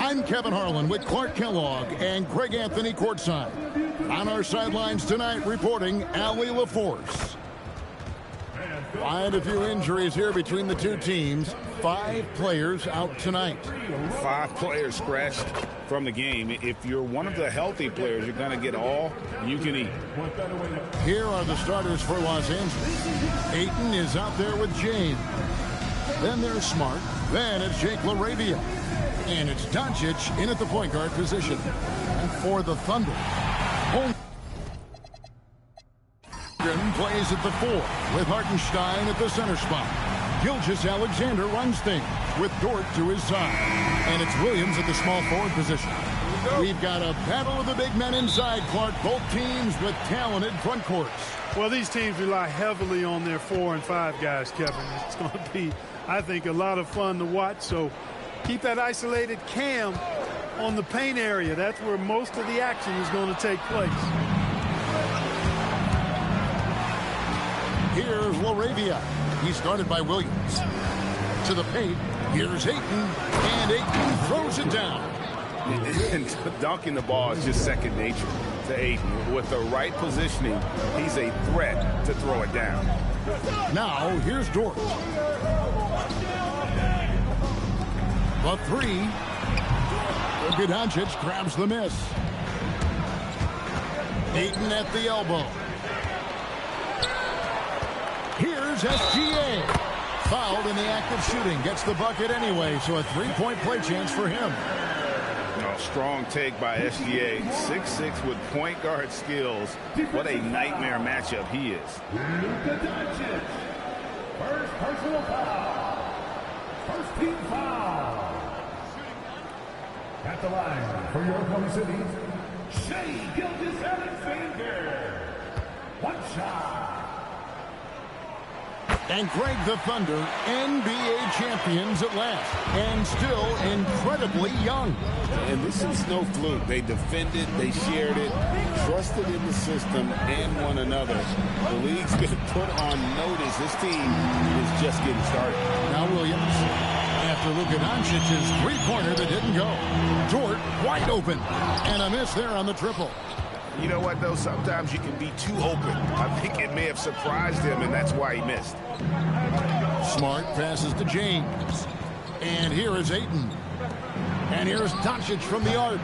I'm Kevin Harlan with Clark Kellogg and Greg Anthony courtside. On our sidelines tonight, reporting Allie LaForce. Quite a few injuries here between the two teams. 5 players out tonight. 5 players scratched from the game. If you're one of the healthy players, you're going to get all you can eat. Here are the starters for Los Angeles. Ayton is out there with James. Then there's Smart. Then it's Jake LaRavia. And it's Doncic in at the point guard position. And for the Thunder, Holmgren plays at the 4 with Hartenstein at the center spot. Gilgeous-Alexander runs things with Dort to his side. And it's Williams at the small forward position. We've got a battle of the big men inside, Clark. Both teams with talented front courts. Well, these teams rely heavily on their 4 and 5 guys, Kevin. It's going to be, I think, a lot of fun to watch. So keep that isolated cam on the paint area. That's where most of the action is going to take place. Here's LaRavia. He's guarded by Williams. To the paint. Here's Ayton. And Ayton throws it down. And dunking the ball is just second nature to Ayton. With the right positioning, he's a threat to throw it down. Now, here's Dort. The 3. Luka Doncic grabs the miss. Ayton at the elbow. Here's SGA. Fouled in the act of shooting. Gets the bucket anyway, so a 3-point play chance for him. Strong take by SGA. 6'6" with point guard skills. What a nightmare matchup he is. Luka Doncic. First personal foul. First team foul. At the line for your Oklahoma City, Shai Gilgeous-Alexander. One shot. And Greg, the Thunder, NBA champions at last, and still incredibly young. And this is no fluke. They defended, they shared it, trusted in the system and one another. The league's been put on notice. This team is just getting started. Now Williams, after Luka Doncic's three-pointer that didn't go. Dort wide open, and a miss there on the triple. You know what, though? Sometimes you can be too open. I think it may have surprised him, and that's why he missed. Smart passes to James. And here is Ayton. And here's Doncic from the arc.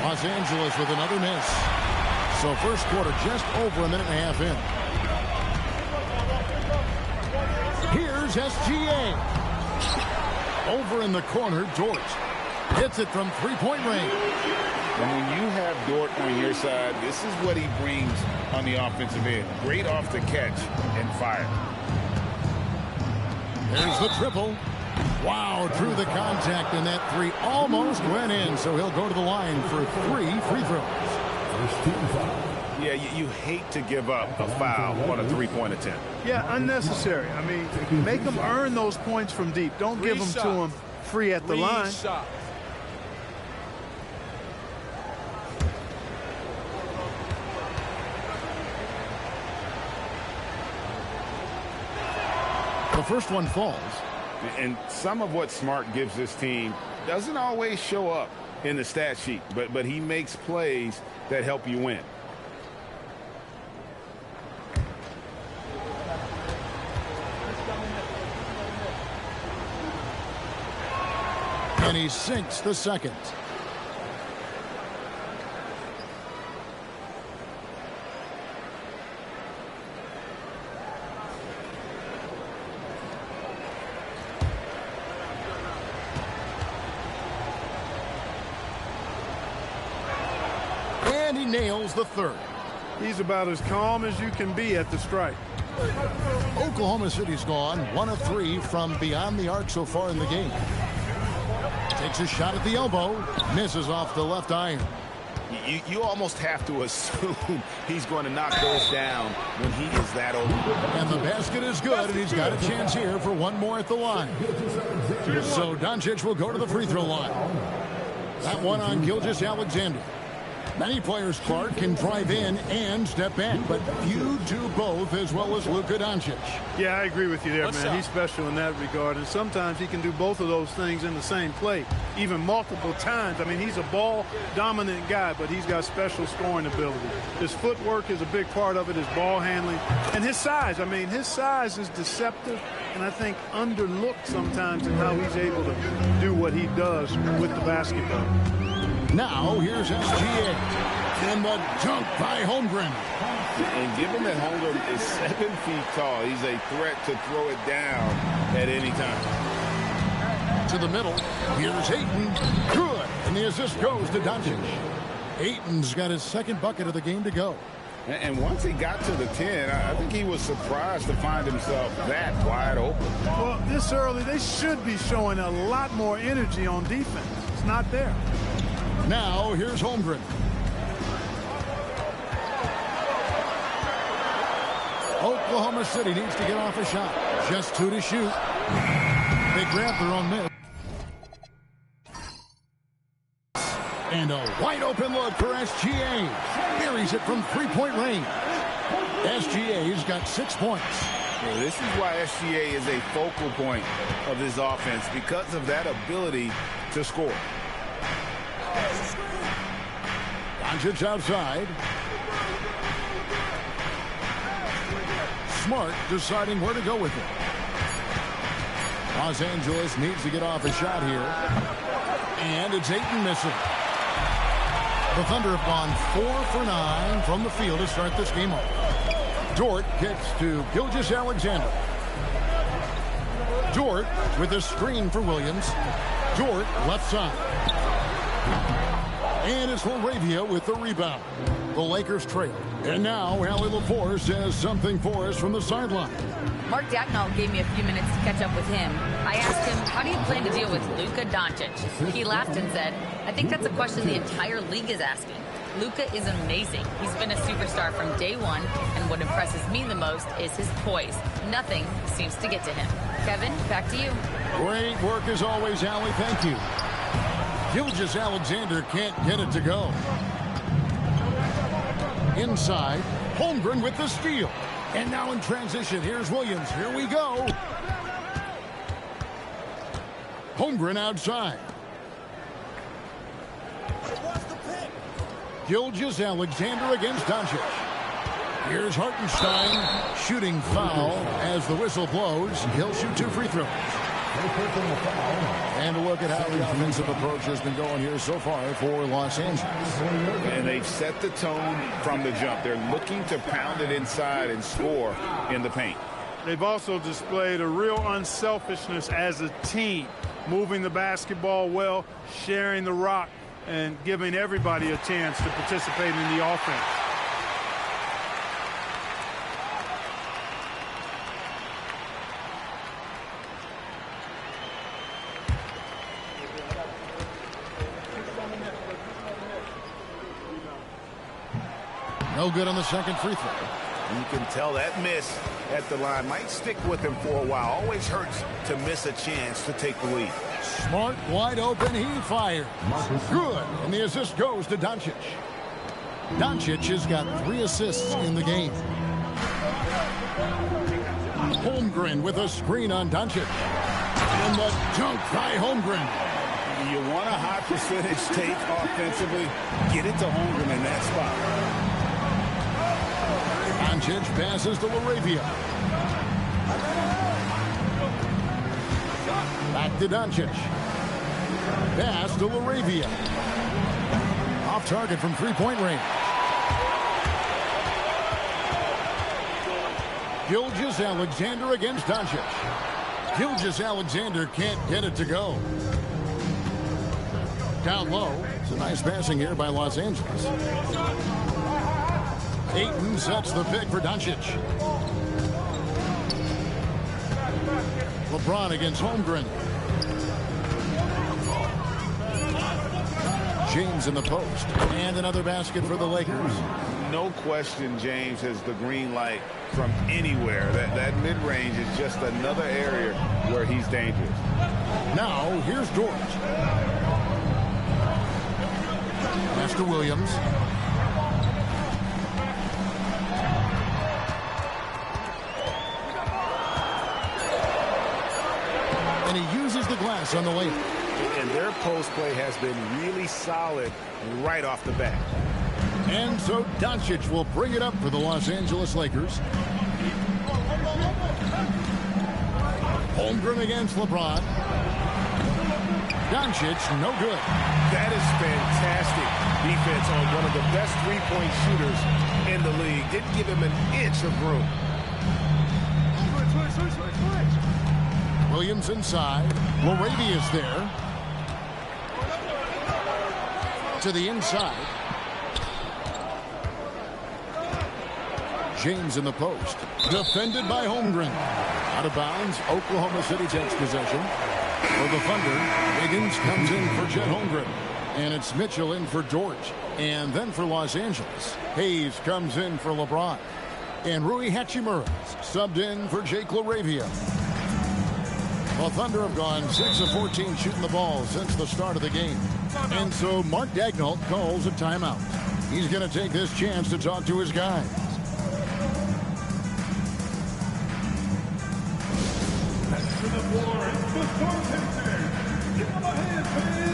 Los Angeles with another miss. So first quarter just over a minute and a half in. Here's SGA. Over in the corner, Dort. Hits it from three-point range. And when you have Dort on your side, this is what he brings on the offensive end. Great off the catch and fire. There's the triple. Wow, drew the contact, and that 3 almost went in, so he'll go to the line for 3 free throws. Yeah, you hate to give up a foul on a 3-point attempt. Yeah, unnecessary. I mean, make them earn those points from deep. Don't give them to them free at the line. The first one falls. And some of what Smart gives this team doesn't always show up in the stat sheet, but he makes plays that help you win. And he sinks the second. And he nails the third. He's about as calm as you can be at the strike. Oklahoma City's gone 1 of 3 from beyond the arc so far in the game. Takes a shot at the elbow. Misses off the left iron. You almost have to assume he's going to knock those down when he is that open. And the basket is good, and he's got a chance here for one more at the line. So Doncic will go to the free throw line. That one on Gilgeous-Alexander. Many players, Clark, can drive in and step back, but few do both as well as Luka Doncic. Yeah, I agree with you there, man. He's special in that regard, and sometimes he can do both of those things in the same play, even multiple times. I mean, he's a ball-dominant guy, but he's got special scoring ability. His footwork is a big part of it, his ball handling, and his size. I mean, his size is deceptive, and I think underlooked sometimes in how he's able to do what he does with the basketball. Now, here's SGA. And the dunk by Holmgren. And given that Holmgren is 7 feet tall, he's a threat to throw it down at any time. To the middle. Here's Ayton. Good. And the assist goes to Doncic. Ayton's got his second bucket of the game to go. And once he got to the 10, I think he was surprised to find himself that wide open. Well, this early, they should be showing a lot more energy on defense. It's not there. Now, here's Holmgren. Oklahoma City needs to get off a shot. Just 2 to shoot. They grab their own miss. And a wide open look for SGA. Buries it from 3-point range. SGA's got 6 points. Well, this is why SGA is a focal point of this offense, because of that ability to score. Doncic outside. Smart deciding where to go with it. Los Angeles needs to get off a shot here. And it's Ayton missing. The Thunder have gone 4 for 9 from the field to start this game off. Dort kicks to Gilgeous-Alexander. Dort with a screen for Williams. Dort left side. And it's Laravia with the rebound. The Lakers trail. And now Allie LaForce says something for us from the sideline. Mark Dagnall gave me a few minutes to catch up with him. I asked him, how do you plan to deal with Luka Doncic? He laughed and said, I think that's a question the entire league is asking. Luka is amazing. He's been a superstar from day one, and what impresses me the most is his poise. Nothing seems to get to him. Kevin, back to you. Great work as always, Allie. Thank you. Gilgeous-Alexander can't get it to go. Inside, Holmgren with the steal. And now in transition, here's Williams. Here we go. Holmgren outside. Gilgeous-Alexander against Doncic. Here's Hartenstein. Shooting foul as the whistle blows. He'll shoot 2 free throws. And a look at how the offensive approach has been going here so far for Los Angeles. And they've set the tone from the jump. They're looking to pound it inside and score in the paint. They've also displayed a real unselfishness as a team, moving the basketball well, sharing the rock, and giving everybody a chance to participate in the offense. No good on the second free throw. You can tell that miss at the line might stick with him for a while. Always hurts to miss a chance to take the lead. Smart, wide open, he fires. Good, and the assist goes to Doncic. Doncic has got 3 assists in the game. Holmgren with a screen on Doncic. And the dunk by Holmgren. You want a high percentage take offensively, get it to Holmgren in that spot. Doncic passes to Laravia. Back to Doncic. Pass to Laravia. Off target from 3-point range. Gilgeous-Alexander against Doncic. Gilgeous-Alexander can't get it to go. Down low. It's a nice passing here by Los Angeles. Ayton sets the pick for Doncic. LeBron against Holmgren. James in the post. And another basket for the Lakers. No question James has the green light from anywhere. That mid-range is just another area where he's dangerous. Now, here's Dort. Pass to Williams. And he uses the glass on the way. And their post play has been really solid right off the bat. And so Doncic will bring it up for the Los Angeles Lakers. Holmgren against LeBron. Doncic, no good. That is fantastic defense on one of the best three-point shooters in the league. Didn't give him an inch of room. Williams inside. LaRavia's there. To the inside. James in the post. Defended by Holmgren. Out of bounds. Oklahoma City takes possession. For the Thunder, Higgins comes in for Chet Holmgren. And it's Mitchell in for Dort. And then for Los Angeles, Hayes comes in for LeBron. And Rui Hachimura subbed in for Jake LaRavia. The Thunder have gone 6 of 14 shooting the ball since the start of the game. And so Mark Daigneault calls a timeout. He's going to take this chance to talk to his guys. To the floor, it's the Storm. Give them a hand, fans.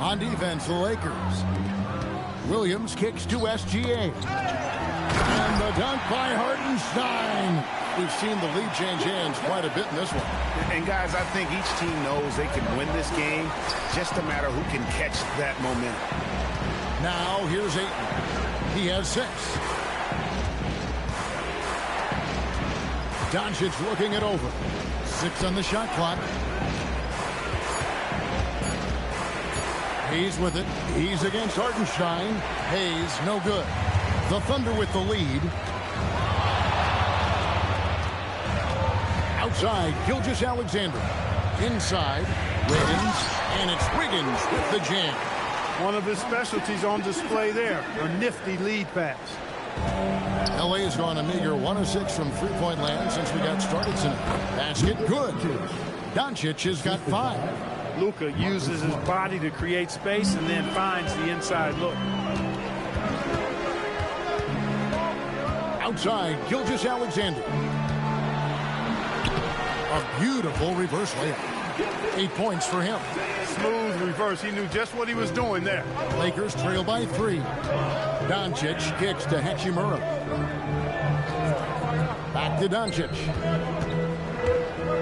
On defense, the Lakers. Williams kicks to SGA. And the dunk by Hartenstein. We've seen the lead change hands quite a bit in this one. And guys, I think each team knows they can win this game. Just a matter who can catch that momentum. Now here's Ayton. He has 6. Doncic looking it over. 6 on the shot clock. Hayes with it. He's against Hartenstein. Hayes, no good. The Thunder with the lead. Outside, Gilgeous-Alexander. Inside, Wiggins. And it's Wiggins with the jam. One of his specialties on display there. A nifty lead pass. LA has gone a meager 1 of 6 from three-point land since we got started tonight. Basket good. Doncic has got 5. Luka uses his body to create space and then finds the inside look. Outside, Gilgeous-Alexander. A beautiful reverse layup. 8 points for him. Smooth reverse. He knew just what he was doing there. Lakers trail by 3. Doncic kicks to Hachimura. Back to Doncic.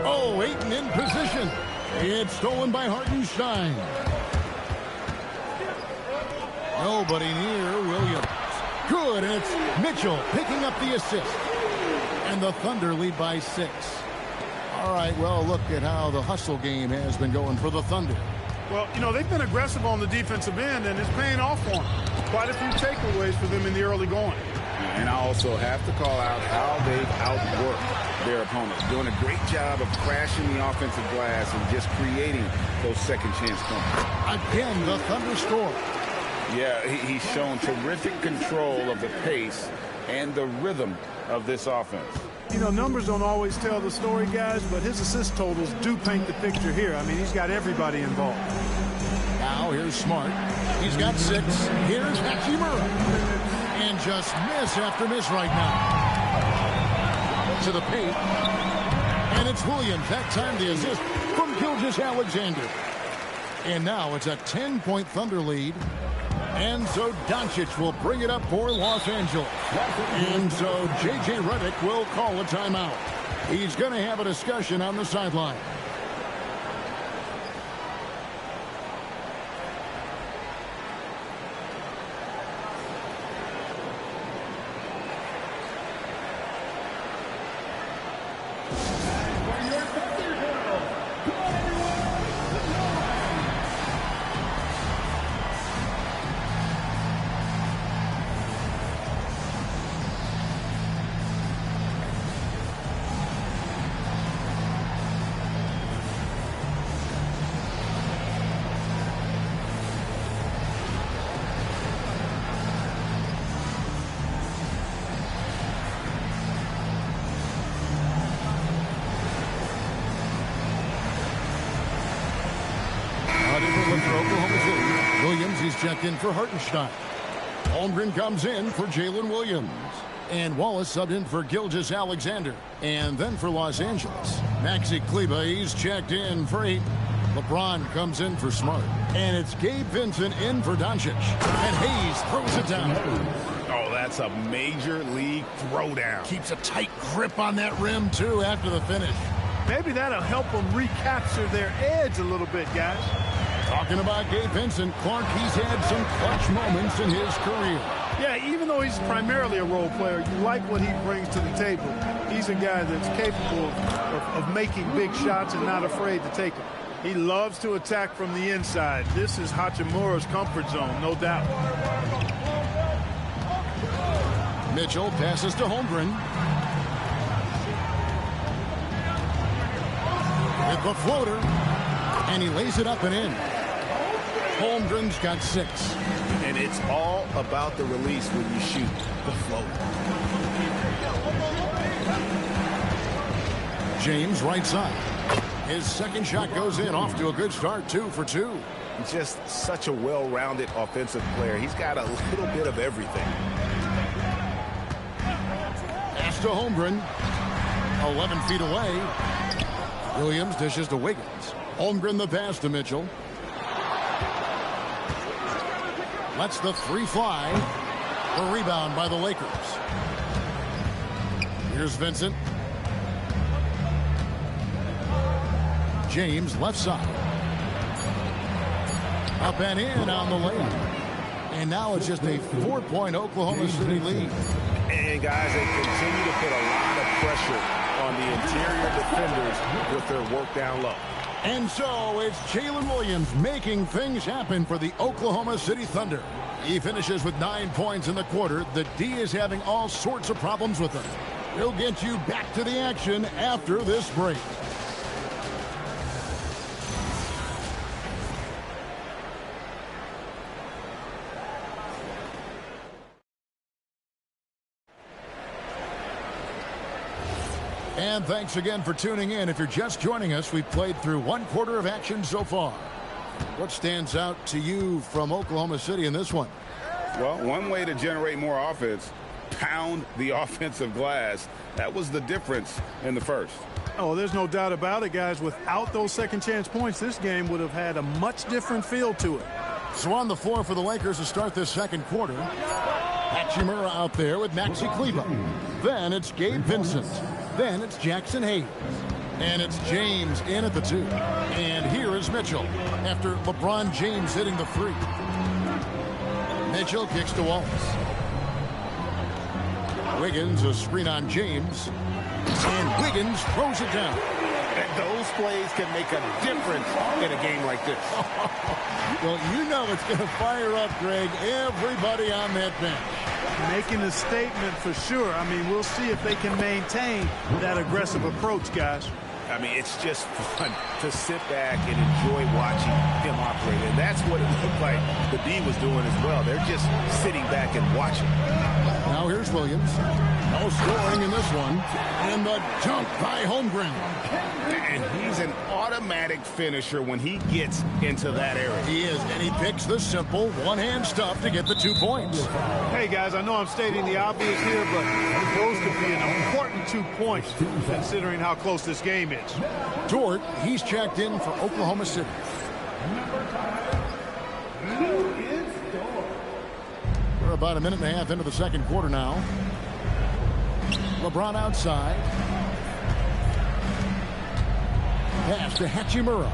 Oh, Ayton in position. It's stolen by Hartenstein. Nobody near Williams. Good, and it's Mitchell picking up the assist. And the Thunder lead by 6. All right, well, look at how the hustle game has been going for the Thunder. Well, you know, they've been aggressive on the defensive end, and it's paying off for them. Quite a few takeaways for them in the early going. And I also have to call out how they've outworked their opponents, doing a great job of crashing the offensive glass and just creating those second chance points. Again, the Thunder score. Yeah, he's shown terrific control of the pace and the rhythm of this offense. You know, numbers don't always tell the story, guys, but his assist totals do paint the picture here. I mean, he's got everybody involved. Now here's Smart. He's got 6. Here's Hachimura. And just miss after miss right now. To the paint. And it's Williams. That time the assist from Gilgeous-Alexander. And now it's a 10-point Thunder lead. And so Doncic will bring it up for Los Angeles. And so J.J. Redick will call a timeout. He's going to have a discussion on the sideline. For Oklahoma City. Williams, he's checked in for Hartenstein. Holmgren comes in for Jalen Williams. And Wallace subbed in for Gilgeous-Alexander. And then for Los Angeles, Maxi Kleber, he's checked in for 8. LeBron comes in for Smart. And it's Gabe Vincent in for Doncic. And Hayes throws it down. Oh, that's a major league throwdown. Keeps a tight grip on that rim, too, after the finish. Maybe that'll help them recapture their edge a little bit, guys. Talking about Gabe Vincent, Clark, he's had some clutch moments in his career. Yeah, even though he's primarily a role player, you like what he brings to the table. He's a guy that's capable of making big shots and not afraid to take them. He loves to attack from the inside. This is Hachimura's comfort zone, no doubt. Mitchell passes to Holmgren. With the floater. And he lays it up and in. Holmgren's got 6. And it's all about the release when you shoot the floater. James right side. His second shot goes in, off to a good start, 2 for 2. Just such a well-rounded offensive player. He's got a little bit of everything. Pass to Holmgren. 11 feet away. Williams dishes to Wiggins. Holmgren the pass to Mitchell. Lets the 3 fly. The rebound by the Lakers. Here's Vincent. James left side. Up and in on the lane. And now it's just a 4-point Oklahoma City lead. And guys, they continue to put a lot of pressure on the interior defenders with their work down low. And so it's Jalen Williams making things happen for the Oklahoma City Thunder. He finishes with 9 points in the quarter. The D is having all sorts of problems with him. We'll get you back to the action after this break. And thanks again for tuning in. If you're just joining us, we've played through 1 quarter of action so far. What stands out to you from Oklahoma City in this one? Well, one way to generate more offense, pound the offensive glass. That was the difference in the first. Oh, there's no doubt about it, guys. Without those second chance points, this game would have had a much different feel to it. So on the floor for the Lakers to start this second quarter. Hachimura out there with Maxi Kleber. Then it's Gabe Vincent. Then it's Jackson Hayes. And it's James in at the 2. And here is Mitchell after LeBron James hitting the 3. Mitchell kicks to Wallace. Wiggins, a screen on James. And Wiggins throws it down. Those plays can make a difference in a game like this. Well, you know it's going to fire up, Greg, everybody on that bench. Making a statement for sure. I mean, we'll see if they can maintain that aggressive approach, guys. I mean, it's just fun to sit back and enjoy watching him operate. And that's what it looked like the D was doing as well. They're just sitting back and watching. Now here's Williams. No scoring in this one. And the dunk by Holmgren. And he's an automatic finisher when he gets into that area. He is, and he picks the simple one-hand stuff to get the 2 points. Hey, guys, I know I'm stating the obvious here, but those could be an important 2 points considering how close this game is. Dort, he's checked in for Oklahoma City. We're about a minute and a half into the second quarter now. LeBron outside. Pass to Hachimura.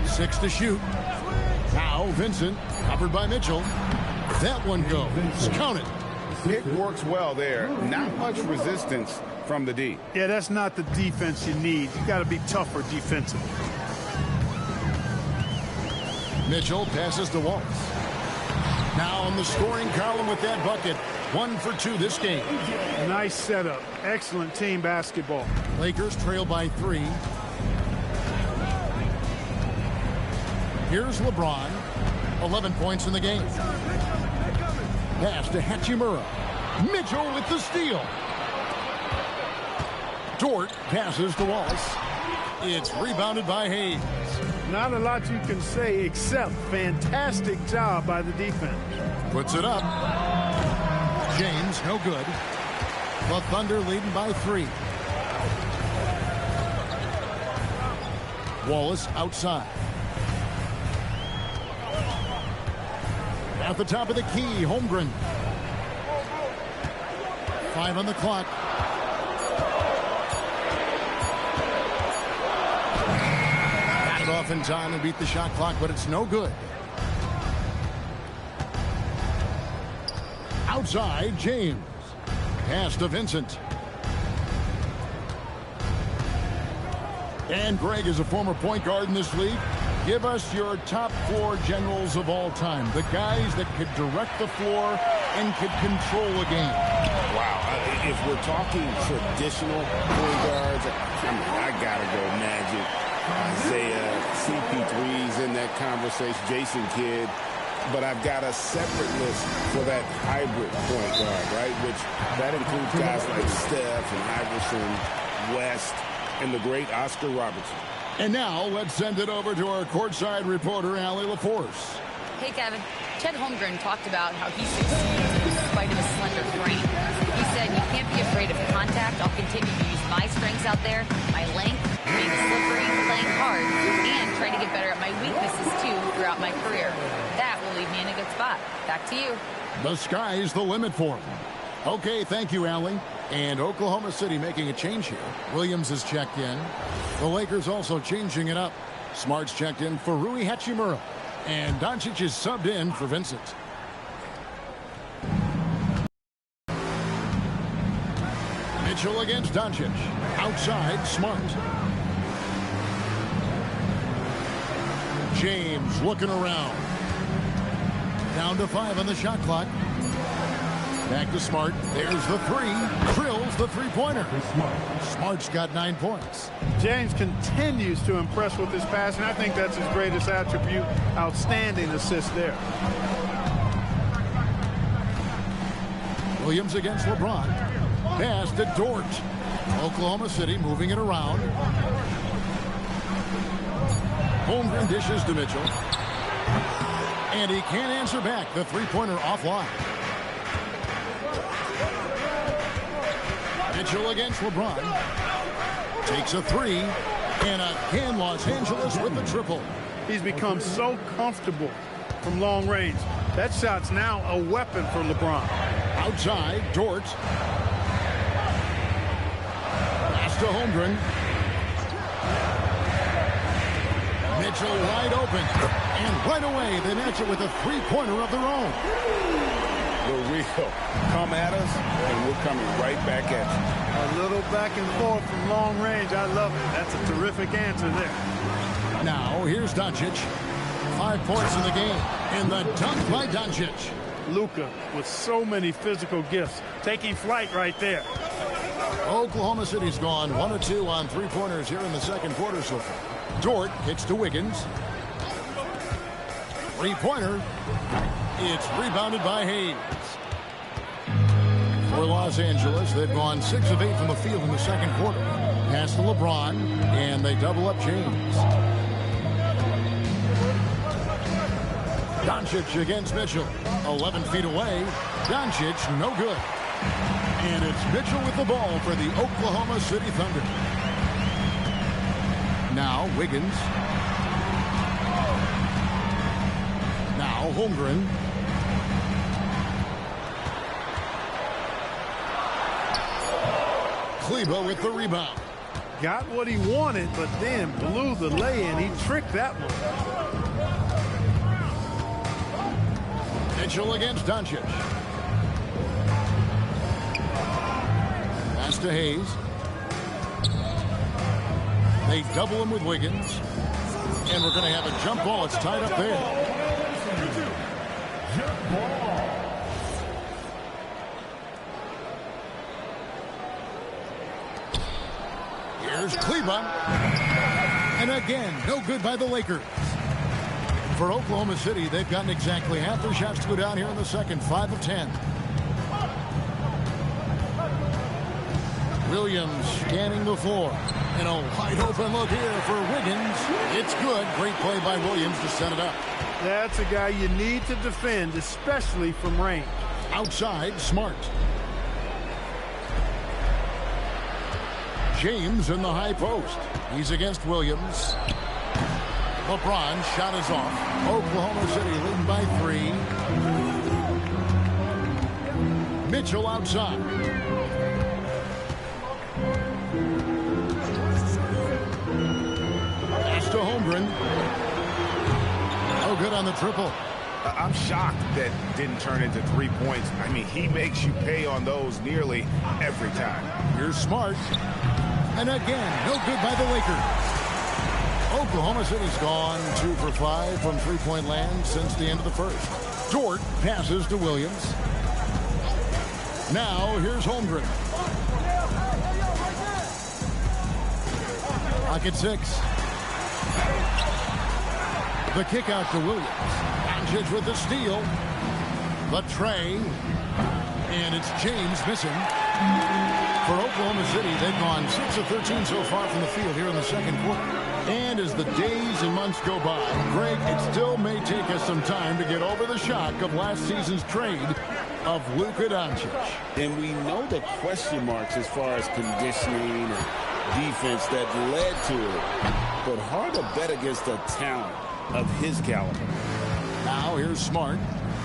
6 to shoot. Now Vincent, covered by Mitchell. That one goes. Count it. Pick works well there. Not much resistance from the D. Yeah, that's not the defense you need. You got to be tougher defensively. Mitchell passes to Wallace. Now on the scoring column with that bucket. 1 for 2 this game. Nice setup. Excellent team basketball. Lakers trail by 3. Here's LeBron. 11 points in the game. Pass to Hachimura. Mitchell with the steal. Dort passes to Wallace. It's rebounded by Hayes. Not a lot you can say except fantastic job by the defense. Puts it up. James, no good. The Thunder leading by 3. Wallace outside. At the top of the key, Holmgren. 5 on the clock. Got it off in time and beat the shot clock, but it's no good. Outside, James. Pass to Vincent. And Greg is a former point guard in this league. Give us your top 4 generals of all time. The guys that could direct the floor and could control a game. Wow. If we're talking traditional point guards, I got to go Magic. Isaiah, CP3's in that conversation. Jason Kidd. But I've got a separate list for that hybrid point guard, right? Which that includes guys like Steph and Iverson, West, and the great Oscar Robertson. And now let's send it over to our courtside reporter, Allie LaForce. Hey, Kevin. Chet Holmgren talked about how he succeeds in spite of his slender frame. He said, "You can't be afraid of contact. I'll continue to use my strengths out there, my length, being slippery, playing hard, and try to get better at my weaknesses, too, throughout my career. That will leave me in a good spot." Back to you. The sky's the limit for him. Okay, thank you, Allie. And Oklahoma City making a change here. Williams is checked in. The Lakers also changing it up. Smart's checked in for Rui Hachimura. And Doncic is subbed in for Vincent. Mitchell against Doncic. Outside, Smart. James looking around. Down to 5 on the shot clock. Back to Smart. There's the 3. Drills the three-pointer. Smart's got 9 points. James continues to impress with his passing. I think that's his greatest attribute. Outstanding assist there. Williams against LeBron. Pass to Dort. Oklahoma City moving it around. Holmgren dishes to Mitchell. And he can't answer back. The three-pointer offline. Mitchell against LeBron. Takes a 3. And again, Los Angeles with the triple. He's become so comfortable from long range. That shot's now a weapon for LeBron. Outside, Dort. Pass to Holmgren. Mitchell wide open. And right away, they match it with a three-pointer of their own. The real come at us, and we're coming right back at you. A little back and forth from long range. I love it. That's a terrific answer there. Now, here's Doncic. 5 points in the game. And the dunk by Doncic. Luka with so many physical gifts. Taking flight right there. Oklahoma City's gone 1 of 2 on three-pointers here in the second quarter so far. Dort kicks to Wiggins. Three-pointer. It's rebounded by Hayes. For Los Angeles, they've gone 6 of 8 from the field in the second quarter. Pass to LeBron, and they double up James. Doncic against Mitchell. 11 feet away. Doncic, no good. And it's Mitchell with the ball for the Oklahoma City Thunder. Now Wiggins. Now Holmgren. Kleber with the rebound. Got what he wanted, but then blew the lay-in. He tricked that one. Mitchell against Doncic. Pass to Hayes. They double him with Wiggins. And we're going to have a jump ball. It's tied up there. Jump ball. Here's Kleber. And again, no good by the Lakers. For Oklahoma City, they've gotten exactly half their shots to go down here in the second, 5 of 10. Williams scanning the floor. And a wide open look here for Wiggins. It's good. Great play by Williams to set it up. That's a guy you need to defend, especially from range. Outside, Smart. James in the high post. He's against Williams. LeBron shot is off. Oklahoma City leading by 3. Mitchell outside. Pass to Holmgren. No good on the triple. I'm shocked that didn't turn into 3 points. I mean, he makes you pay on those nearly every time. Here's Smart. And again, no good by the Lakers. Oklahoma City's gone 2 for 5 from three-point land since the end of the first. Dort passes to Williams. Now here's Holmgren. Pocket 6. The kick out to Williams. Doncic with the steal. The tray. And it's James missing. For Oklahoma City, they've gone 6 of 13 so far from the field here in the second quarter. And as the days and months go by, Greg, it still may take us some time to get over the shock of last season's trade of Luka Doncic. And we know the question marks as far as conditioning and defense that led to it. But hard to bet against a talent of his caliber. Now here's Smart.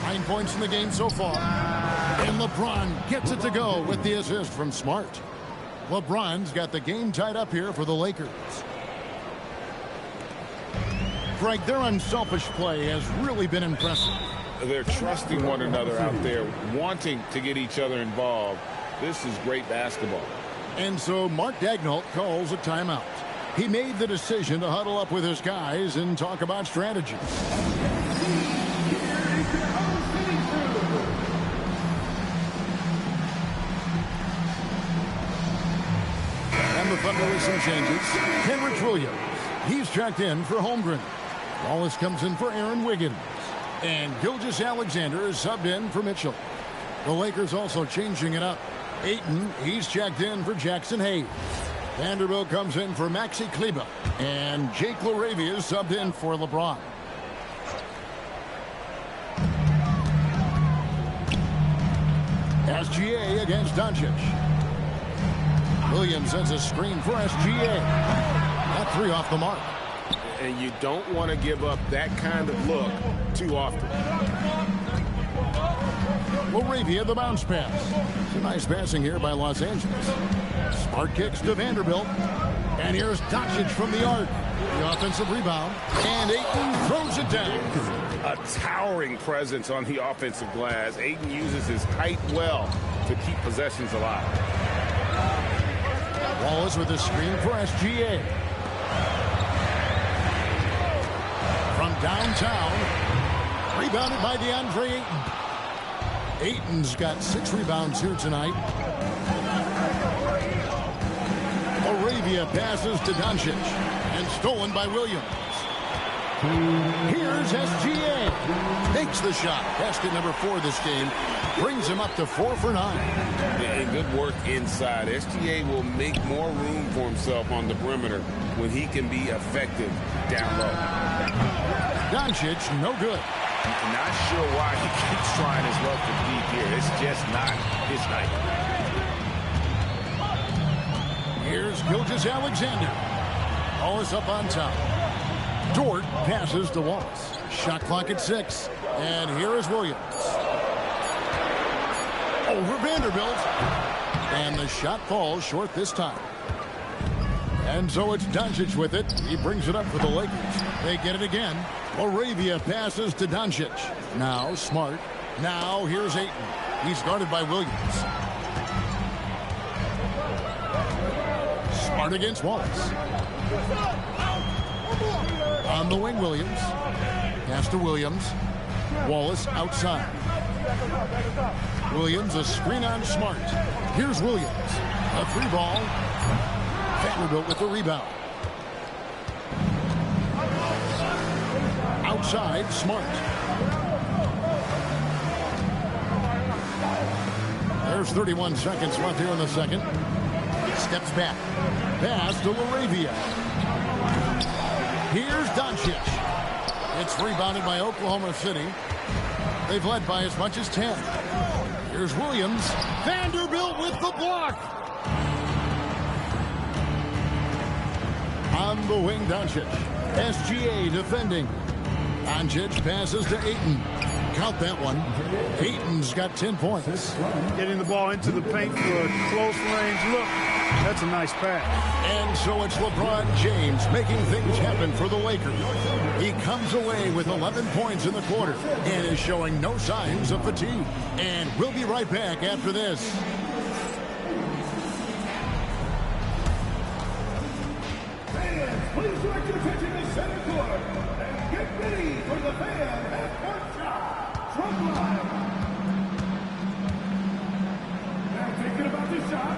9 points in the game so far. And LeBron gets it to go with the assist from Smart. LeBron's got the game tied up here for the Lakers. Greg, their unselfish play has really been impressive. They're trusting one another out there, wanting to get each other involved. This is great basketball. And so Mark Daigneault calls a timeout. He made the decision to huddle up with his guys and talk about strategy. And the Thunder with some changes. Kenrich Williams. He's checked in for Holmgren. Wallace comes in for Aaron Wiggins. And Gilgeous-Alexander is subbed in for Mitchell. The Lakers also changing it up. Ayton, he's checked in for Jackson Hayes. Vanderbilt comes in for Maxi Kleber. And Jake LaRavia is subbed in for LeBron. SGA against Doncic. Williams sends a screen for SGA. That 3 off the mark. And you don't want to give up that kind of look too often. LaRavia, the bounce pass. Some nice passing here by Los Angeles. Smart kicks to Vanderbilt. And here's Doncic from the arc. The offensive rebound. And Ayton throws it down. A towering presence on the offensive glass. Ayton uses his height well to keep possessions alive. Wallace with a screen for SGA. From downtown. Rebounded by DeAndre Ayton. Ayton's got 6 rebounds here tonight. LaRavia passes to Doncic. And stolen by Williams. Here's SGA. Makes the shot. Basket number 4 this game. Brings him up to 4 for 9. And good work inside. SGA will make more room for himself on the perimeter when he can be effective down low. Doncic, no good. Not sure why he keeps trying his luck for deep here. It's just not his night. Here's Gilgeous-Alexander. Wallace up on top. Dort passes to Wallace. Shot clock at 6. And here is Williams. Over Vanderbilt. And the shot falls short this time. And so it's Doncic with it. He brings it up for the Lakers. They get it again. LaRavia passes to Doncic. Now Smart. Now here's Ayton. He's guarded by Williams. Smart against Wallace. On the wing, Williams. Pass to Williams. Wallace outside. Williams, a screen on Smart. Here's Williams. A 3-ball. Vanderbilt with the rebound. Outside, Smart. There's 31 seconds left here in the second. Steps back. Pass to LaRavia. Here's Doncic. It's rebounded by Oklahoma City. They've led by as much as 10. Here's Williams. Vanderbilt with the block. On the wing, Doncic. SGA defending. Doncic passes to Ayton. Count that one. Ayton's got 10 points. Getting the ball into the paint for a close range look. That's a nice pass. And so it's LeBron James making things happen for the Lakers. He comes away with 11 points in the quarter and is showing no signs of fatigue. And we'll be right back after this. Fans, please direct your attention to center court and get ready for the fan half-court shot. Trump line. Now thinking about this shot.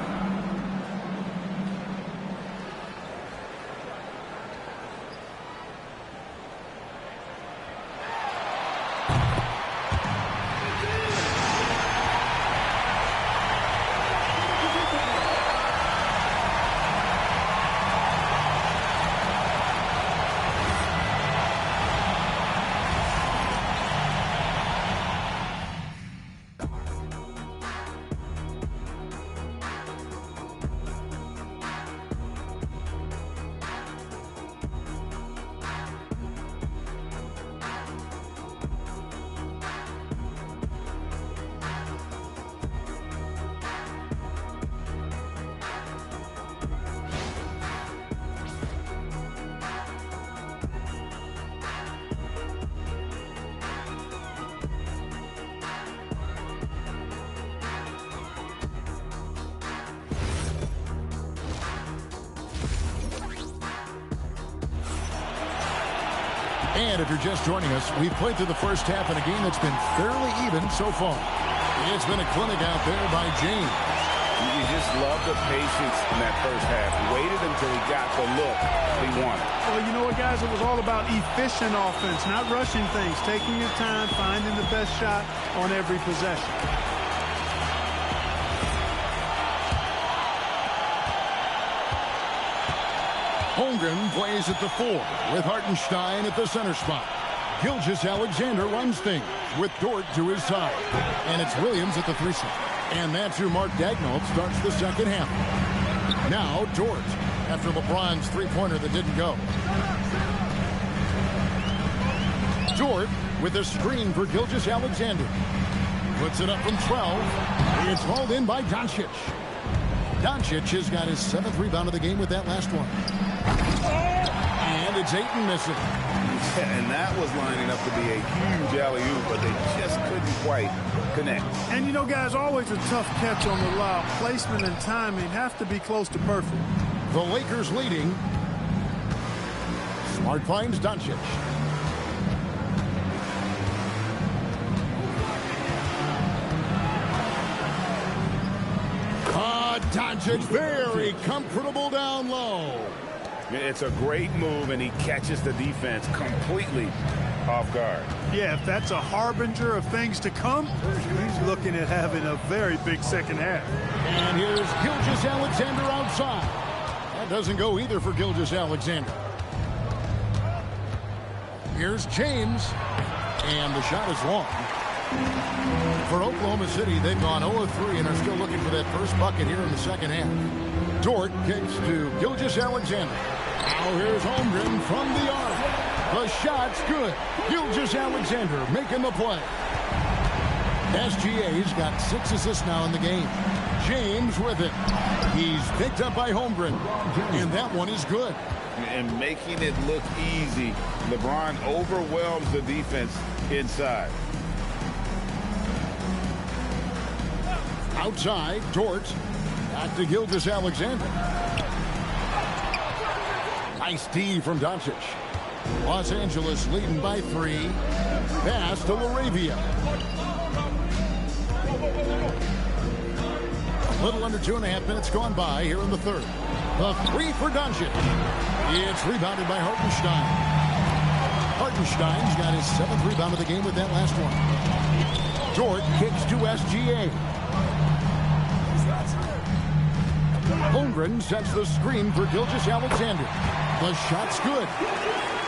And if you're just joining us, we've played through the first half in a game that's been fairly even so far. It's been a clinic out there by James. You just love the patience in that first half. Waited until he got the look he wanted. Well, you know what, guys? It was all about efficient offense, not rushing things, taking your time, finding the best shot on every possession. Holmgren plays at the 4 with Hartenstein at the center spot. Gilgeous-Alexander runs things with Dort to his side. And it's Williams at the 3 spot. And that's who Mark Daigneault starts the second half. Now Dort after LeBron's three-pointer that didn't go. Dort with a screen for Gilgeous-Alexander. Puts it up from 12. It's hauled in by Doncic. Doncic has got his 7th rebound of the game with that last one. And it's Ayton missing. And that was lining up to be a huge alley-oop, but they just couldn't quite connect. And, you know, guys, always a tough catch on the lob. Placement and timing have to be close to perfect. The Lakers leading. Smart finds Doncic. Doncic Doncic, very comfortable down low. It's a great move, and he catches the defense completely off guard. Yeah, if that's a harbinger of things to come, he's looking at having a very big second half. And here's Gilgeous-Alexander outside. That doesn't go either for Gilgeous-Alexander. Here's James. And the shot is long. For Oklahoma City, they've gone 0-3 and are still looking for that first bucket here in the second half. Dort kicks to Gilgeous-Alexander. Now here's Holmgren from the arc. The shot's good. Gilgeous-Alexander making the play. SGA's got 6 assists now in the game. James with it. He's picked up by Holmgren. And that one is good. And making it look easy, LeBron overwhelms the defense inside. Outside, Dort. Back to Gilgeous-Alexander. Nice D from Doncic. Los Angeles leading by 3. Pass to LaRavia. A little under 2.5 minutes gone by here in the third. The 3 for Doncic. It's rebounded by Hartenstein. Hartenstein's got his 7th rebound of the game with that last one. Dort kicks to SGA. Holmgren sets the screen for Gilgeous-Alexander. The shot's good.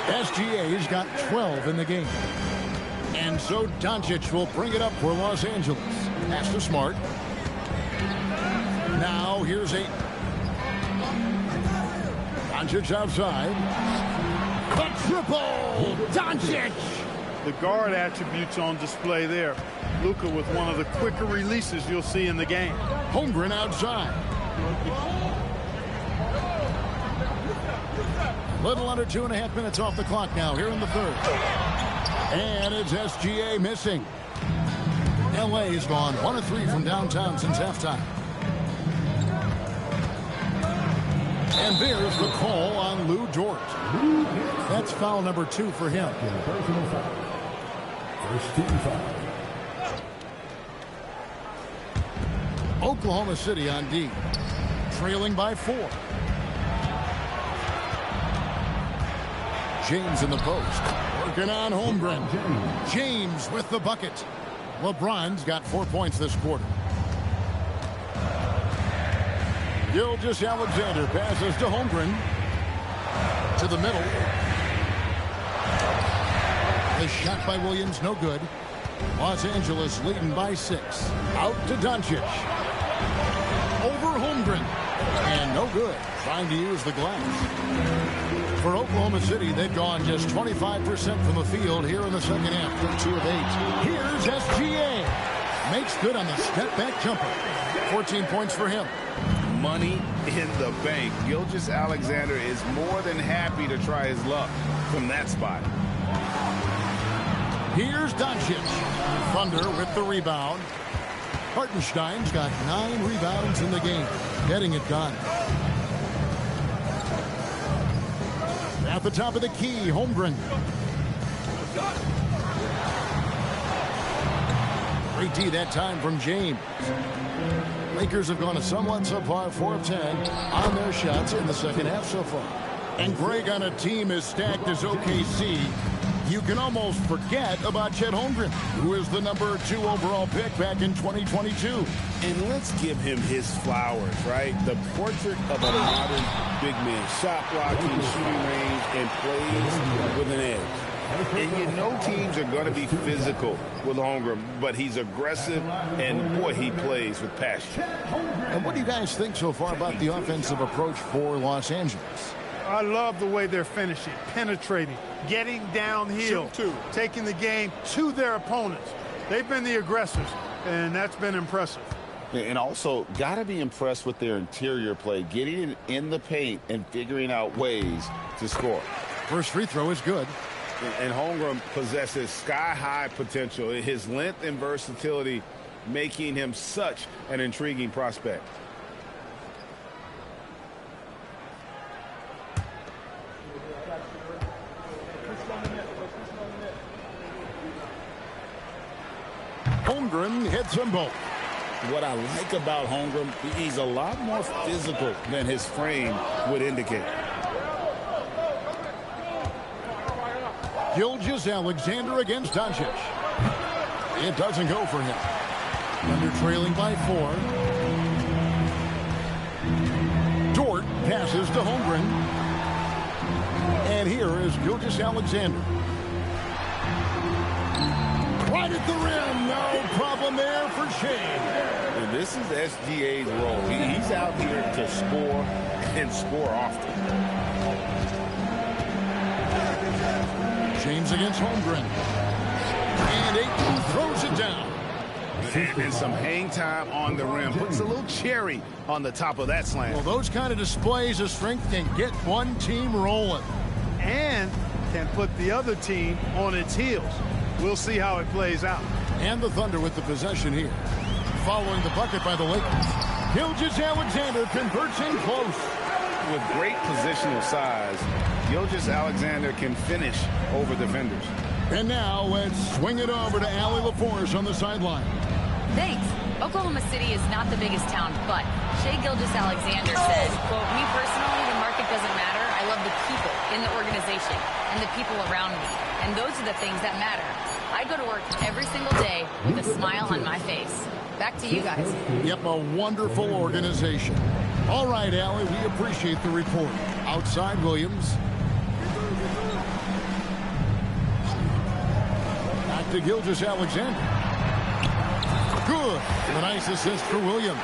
SGA's got 12 in the game. And so Doncic will bring it up for Los Angeles. Pass to Smart. Now here's a Doncic outside. The triple! Doncic! The guard attributes on display there. Luka with one of the quicker releases you'll see in the game. Holmgren outside. Little under 2.5 minutes off the clock now here in the third. And it's SGA missing. LA's gone 1 of 3 from downtown since halftime. And there's the call on Lou Dort. That's foul number 2 for him. First team foul. Oklahoma City on D. Trailing by 4. James in the post. Working on Holmgren. James with the bucket. LeBron's got 4 points this quarter. Gilgeous-Alexander passes to Holmgren. To the middle. The shot by Williams, no good. Los Angeles leading by 6. Out to Doncic. Over Holmgren. And no good. Trying to use the glass. For Oklahoma City, they've gone just 25% from the field here in the second half. 2 of 8. Here's SGA. Makes good on the step-back jumper. 14 points for him. Money in the bank. Gilgeous-Alexander is more than happy to try his luck from that spot. Here's Doncic. Thunder with the rebound. Hartenstein's got 9 rebounds in the game. Getting it done. At the top of the key, Holmgren. Great D that time from James. Lakers have gone a somewhat subpar 4 of 10 on their shots in the second half so far. And Greg, on a team as stacked as OKC, you can almost forget about Chet Holmgren, who is the number 2 overall pick back in 2022. And let's give him his flowers, right? The portrait of a modern big man. Shot blocking, shooting range, and plays with an edge. And you know teams are going to be physical with Holmgren, but he's aggressive, and boy, he plays with passion. And what do you guys think so far about the offensive approach for Los Angeles? I love the way they're finishing, penetrating, getting downhill, taking the game to their opponents. They've been the aggressors, and that's been impressive. And also, got to be impressed with their interior play, getting in the paint and figuring out ways to score. First free throw is good. And Holmgren possesses sky-high potential. His length and versatility making him such an intriguing prospect. Holmgren hits them both. What I like about Holmgren, he's a lot more physical than his frame would indicate. Gilgeous-Alexander against Doncic. It doesn't go for him. Thunder trailing by 4. Dort passes to Holmgren. And here is Gilgeous-Alexander. Right at the rim. No problem there for Shea. And this is SGA's role. He's out here to score and score often. James against Holmgren. And Ayton throws it down. And some hang time on the rim. Puts a little cherry on the top of that slam. Well, those kind of displays of strength can get one team rolling. And can put the other team on its heels. We'll see how it plays out. And the Thunder with the possession here. Following the bucket by the Lakers. Gilgeous-Alexander converts in close. With great positional size, Gilgeous-Alexander can finish over defenders. And now let's swing it over to Allie LaForce on the sideline. Thanks. Oklahoma City is not the biggest town, but Shea Gilgeous-Alexander said, quote, me personally, the market doesn't matter. I love the people in the organization and the people around me. And those are the things that matter. I go to work every single day with a smile on my face. Back to you guys. Yep, a wonderful organization. All right, Allie, we appreciate the report. Outside Williams. Back to Gilgeous-Alexander. Good. A nice assist for Williams.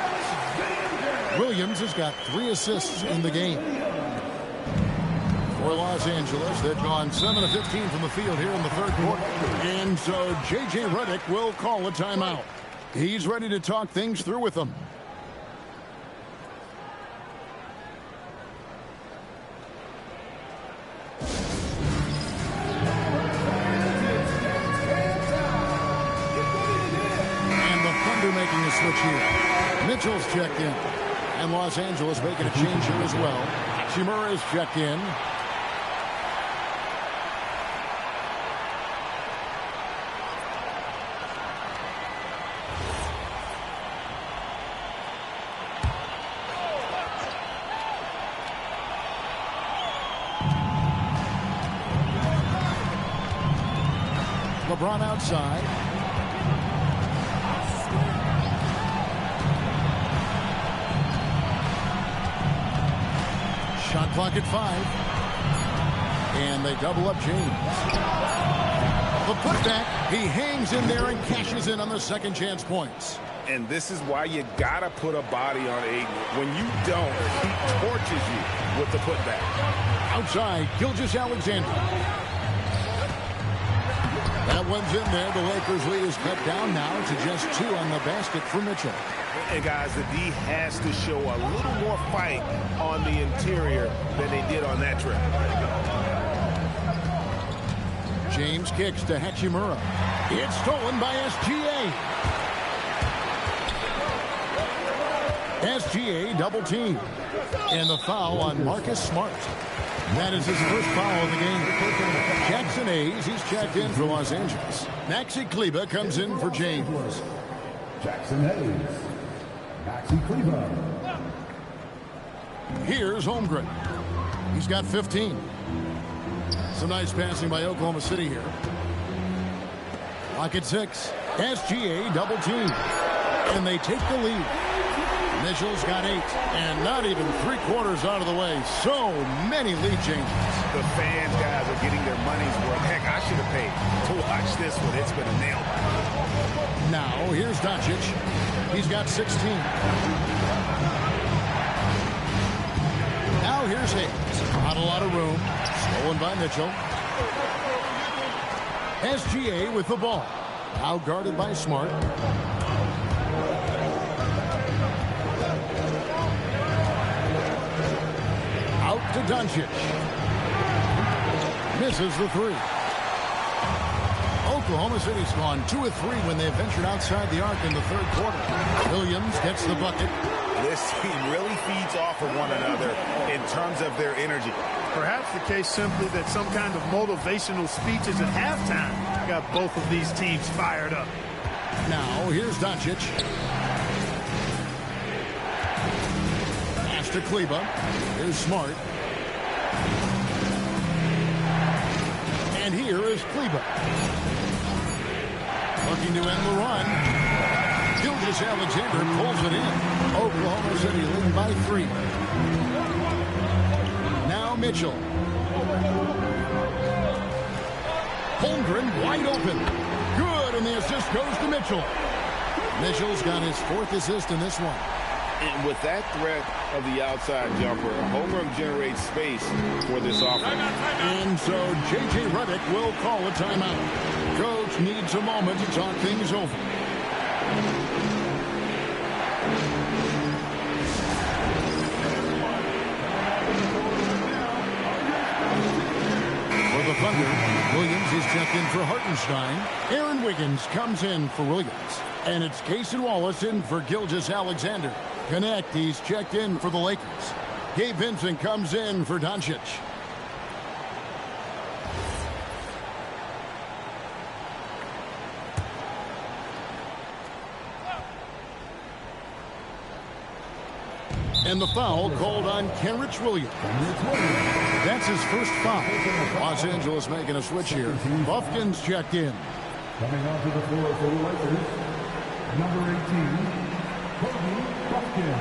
Williams has got 3 assists in the game. For Los Angeles, they've gone 7 of 15 from the field here in the third quarter. And so J.J. Redick will call a timeout. He's ready to talk things through with them. And the Thunder making a switch here. Mitchell's checked in. And Los Angeles making a change here as well. Hachimura is checked in. LeBron outside. Shot clock at 5. And they double up James. The putback. He hangs in there and cashes in on the second chance points. And this is why you gotta put a body on Ayton. When you don't, he torches you with the putback. Outside, Gilgeous-Alexander. That one's in there. The Lakers lead is cut down now to just 2 on the basket for Mitchell. And guys, the D has to show a little more fight on the interior than they did on that trip. James kicks to Hachimura. It's stolen by SGA. SGA double team. And the foul on Marcus Smart. That is his first foul of the game. Jackson Hayes, he's checked in for Los Angeles. Maxi Kleber comes in for James. Jackson Hayes. Maxi Kleber. Here's Holmgren. He's got 15. Some nice passing by Oklahoma City here. Lock at 6. SGA double team. And they take the lead. Mitchell's got 8, and not even 3/4 out of the way. So many lead changes. The fans, guys, are getting their money's worth. Heck, I should have paid to watch this one. It's been a nail biter. Now, here's Doncic. He's got 16. Now, here's Hayes. Not a lot of room. Stolen by Mitchell. SGA with the ball. Now guarded by Smart. To Doncic. Misses the 3. Oklahoma City's gone 2 of 3 when they ventured outside the arc in the third quarter. Williams gets the bucket. This team really feeds off of one another in terms of their energy. Perhaps the case simply that some kind of motivational speeches at halftime got both of these teams fired up. Now, here's Doncic. to Kleba. Here's Smart. And here is Kleba. Looking to end the run. Gilgeous-Alexander pulls it in. Oklahoma City leading by 3. Now Mitchell. Holmgren wide open. Good, and the assist goes to Mitchell. Mitchell's got his 4th assist in this one. And with that threat of the outside jumper, Holmgren generates space for this offense. And so J.J. Redick will call a timeout. Coach needs a moment to talk things over. For the Thunder, Williams is checked in for Hartenstein. Aaron Wiggins comes in for Williams. And it's Cason Wallace in for Gilgeous-Alexander. Connect, he's checked in for the Lakers. Gabe Vincent comes in for Doncic. And the foul called on Kenrich Williams. That's his first foul. Los Angeles making a switch here. Buffkin's checked in. Coming onto the floor for the Lakers, number 18, Kobe Buffkin.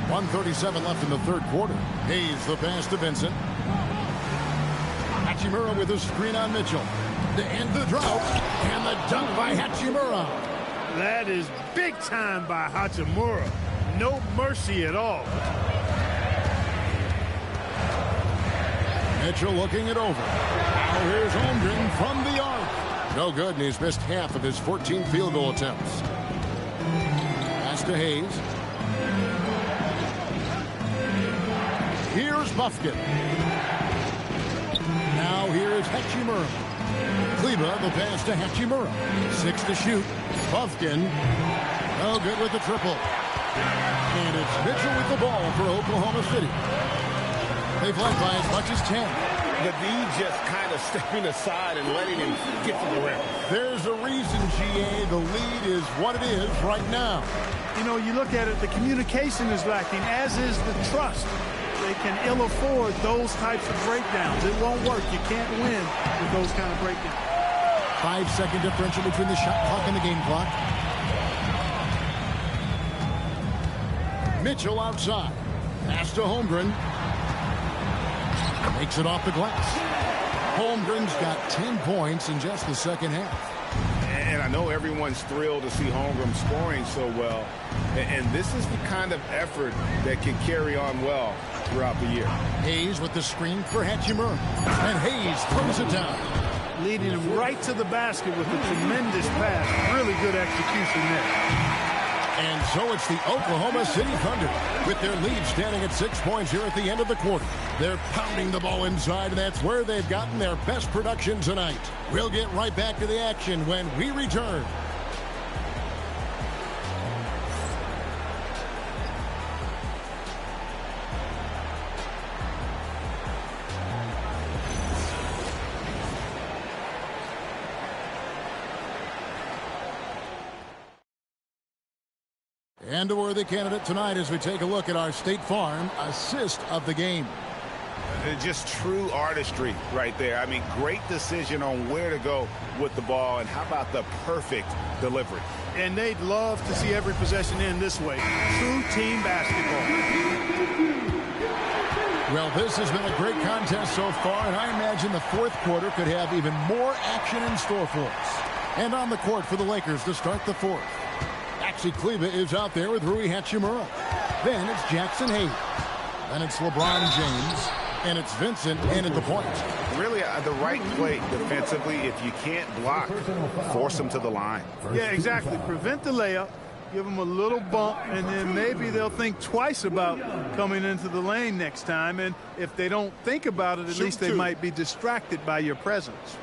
.137 left in the 3rd quarter. Hayes the pass to Vincent. Hachimura with a screen on Mitchell. To end the drought, and the dunk by Hachimura. That is big time by Hachimura. No mercy at all. Mitchell looking it over. Now here's Holmgren from the arc. No good, and he's missed half of his 14 field goal attempts. Pass to Hayes. Here's Buffkin. Now here's Hachimura. Kleba, the pass to Hachimura. 6 to shoot. Buffkin. No good with the triple. And it's Mitchell with the ball for Oklahoma City. They've led by as much as 10. The D just kind of stepping aside and letting him get to the rim. There's a reason, GA. The lead is what it is right now. You know, you look at it, the communication is lacking, as is the trust. They can ill afford those types of breakdowns. It won't work. You can't win with those kind of breakdowns. 5-second differential between the shot clock and the game clock. Mitchell outside. Pass to Holmgren. Makes it off the glass. Holmgren's got 10 points in just the second half. And I know everyone's thrilled to see Holmgren scoring so well. And this is the kind of effort that can carry on well throughout the year. Hayes with the screen for Hachimura. And Hayes throws it down. Leading him right to the basket with a tremendous pass. Really good execution there. And so it's the Oklahoma City Thunder with their lead standing at 6 points here at the end of the quarter. They're pounding the ball inside, and that's where they've gotten their best production tonight. We'll get right back to the action when we return. And a worthy candidate tonight as we take a look at our State Farm assist of the game. Just true artistry right there. I mean, great decision on where to go with the ball, and how about the perfect delivery. And they'd love to see every possession end this way. True team basketball. Well, this has been a great contest so far, and I imagine the 4th quarter could have even more action in store for us. And on the court for the Lakers to start the 4th. Maxi Kleba is out there with Rui Hachimura. Then it's Jackson Hayes. Then it's LeBron James. And it's Vincent in at the point. Really, the right play defensively. If you can't block, force them to the line. Yeah, exactly. Prevent the layup. Give them a little bump, and then maybe they'll think twice about coming into the lane next time. And if they don't think about it, at least they might be distracted by your presence.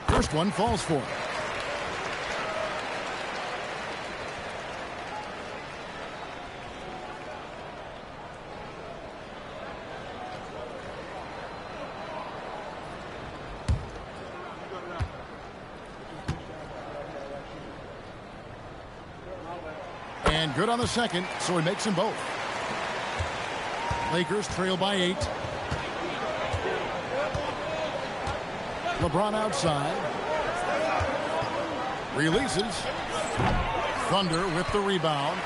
First one falls for him. And good on the second, so he makes them both. Lakers trail by 8. LeBron outside. Releases. Thunder with the rebound.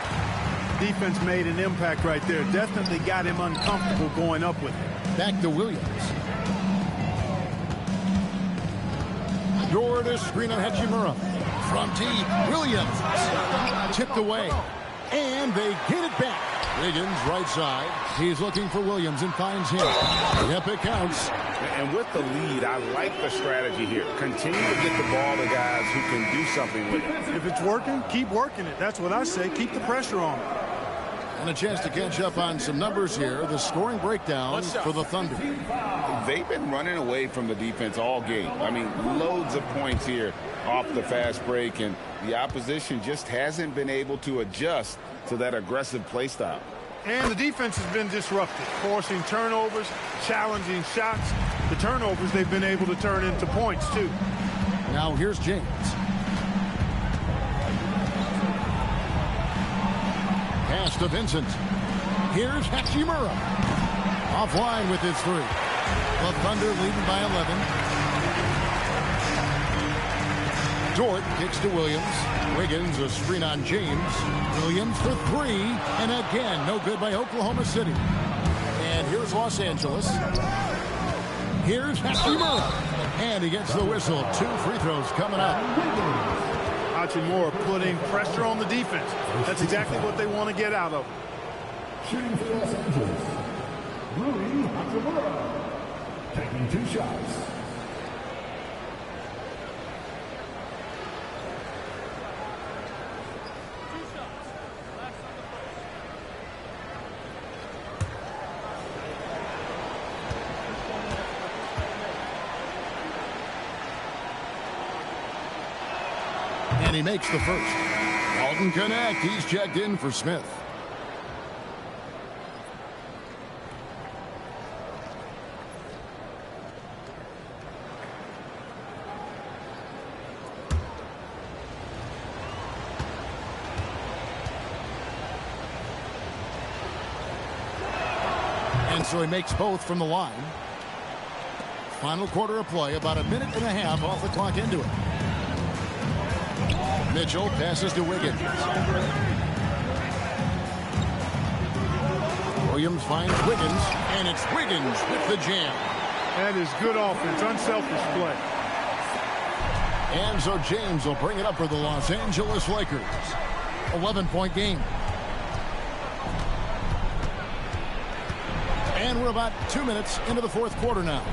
Defense made an impact right there. Definitely got him uncomfortable going up with it. Back to Williams. Door to screen on Hachimura. From T. Williams. Tipped away. And they get it back. Wiggins right side. He's looking for Williams and finds him. Yep, it counts. And with the lead, I like the strategy here. Continue to get the ball to guys who can do something with it. If it's working, keep working it. That's what I say. Keep the pressure on it. And a chance to catch up on some numbers here. The scoring breakdown for the Thunder. They've been running away from the defense all game. I mean, loads of points here off the fast break, and the opposition just hasn't been able to adjust to that aggressive play style. And the defense has been disrupted, forcing turnovers, challenging shots. The turnovers they've been able to turn into points, too. Now here's James. Pass to Vincent. Here's Hachimura. Offline with his 3. The Thunder leading by 11. Dort kicks to Williams. Wiggins a screen on James. Williams for 3. And again, no good by Oklahoma City. And here's Los Angeles. Here's Hachimura. And he gets the whistle. 2 free throws coming up. Hachimura putting pressure on the defense. That's exactly what they want to get out of. Shooting for Los Angeles, Rui Hachimura, taking 2 shots. And he makes the first. Alton Connect. He's checked in for Smith. And so he makes both from the line. Final quarter of play, about a minute and a half off the clock into it. Mitchell passes to Wiggins. Williams finds Wiggins, and it's Wiggins with the jam. That is good offense, unselfish play. And so James will bring it up for the Los Angeles Lakers. 11-point game. And we're about 2 minutes into the fourth quarter now.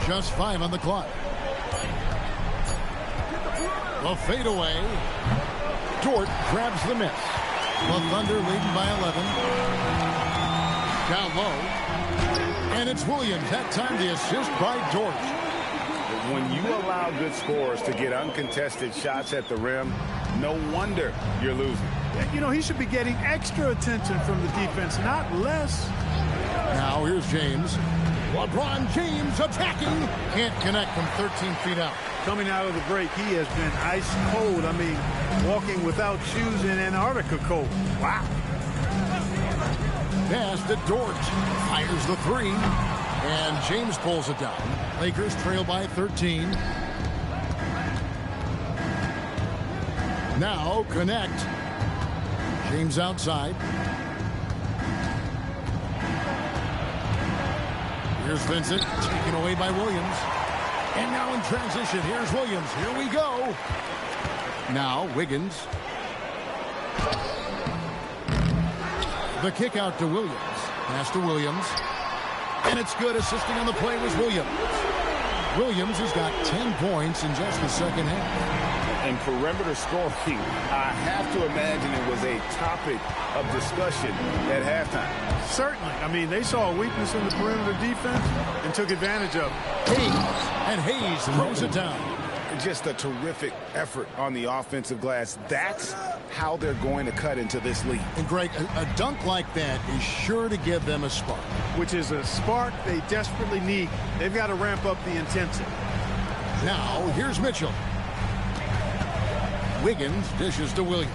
Just 5 on the clock. The fadeaway. Dort grabs the miss. The Thunder leading by 11. Down low. And it's Williams. That time the assist by Dort. When you allow good scorers to get uncontested shots at the rim, no wonder you're losing. You know, he should be getting extra attention from the defense, not less. Now here's James. LeBron James attacking. Can't connect from 13 feet out. Coming out of the break, he has been ice cold. I mean, walking without shoes in Antarctica cold. Wow. Pass to Dort. Fires the 3. And James pulls it down. Lakers trail by 13. Now connect. James outside. Here's Vincent, taken away by Williams. And now in transition, here's Williams. Here we go. Now Wiggins. The kick out to Williams. Pass to Williams. And it's good. Assisting on the play was Williams. Williams has got 10 points in just the second half. And perimeter scoring, I have to imagine it was a topic of discussion at halftime. Certainly. I mean, they saw a weakness in the perimeter defense and took advantage of it. Hayes throws it down. Just a terrific effort on the offensive glass. That's how they're going to cut into this lead. And Greg, a dunk like that is sure to give them a spark. Which is a spark they desperately need. They've got to ramp up the intensity. Now, here's Mitchell. Wiggins dishes to Williams.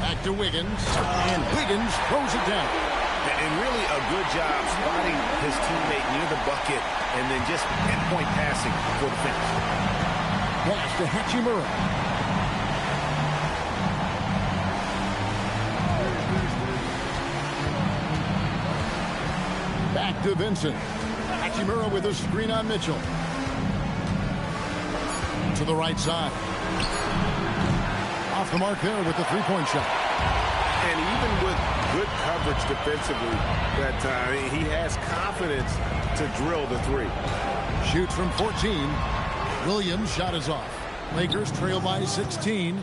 Back to Wiggins, and Wiggins throws it down. And really a good job spotting his teammate near the bucket and then just pinpoint passing for the finish. Pass to Hachimura. Back to Vincent. Hachimura with a screen on Mitchell. To the right side. Off the mark there with the three-point shot. And even with good coverage defensively that time, he has confidence to drill the three. Shoots from 14. Williams' shot is off. Lakers trail by 16.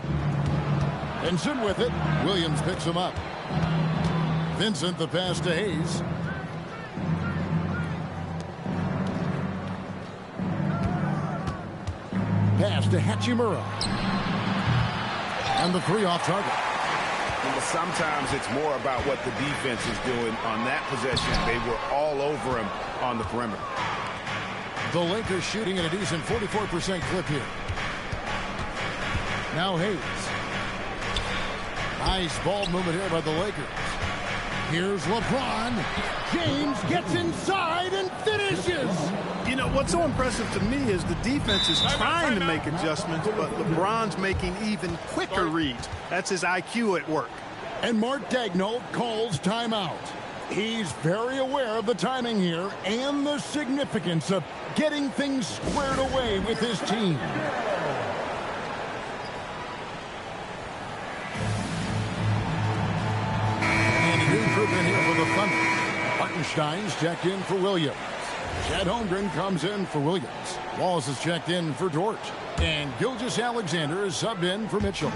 Vincent with it. Williams picks him up. Vincent the pass to Hayes. Pass to Hachimura. And the three off target. But sometimes it's more about what the defense is doing on that possession. They were all over him on the perimeter. The Lakers shooting at a decent 44% clip here. Now Hayes. Nice ball movement here by the Lakers. Here's LeBron. James gets inside and finishes. You know, what's so impressive to me is the defense is trying to make adjustments, but LeBron's making even quicker reads. That's his IQ at work. And Mark Daigneault calls timeout. He's very aware of the timing here and the significance of getting things squared away with his team. And an improvement here for the Thunder. Hartenstein's checked in for Williams. Chet Holmgren comes in for Williams. Wallace is checked in for Dort. And Gilgeous-Alexander is subbed in for Mitchell.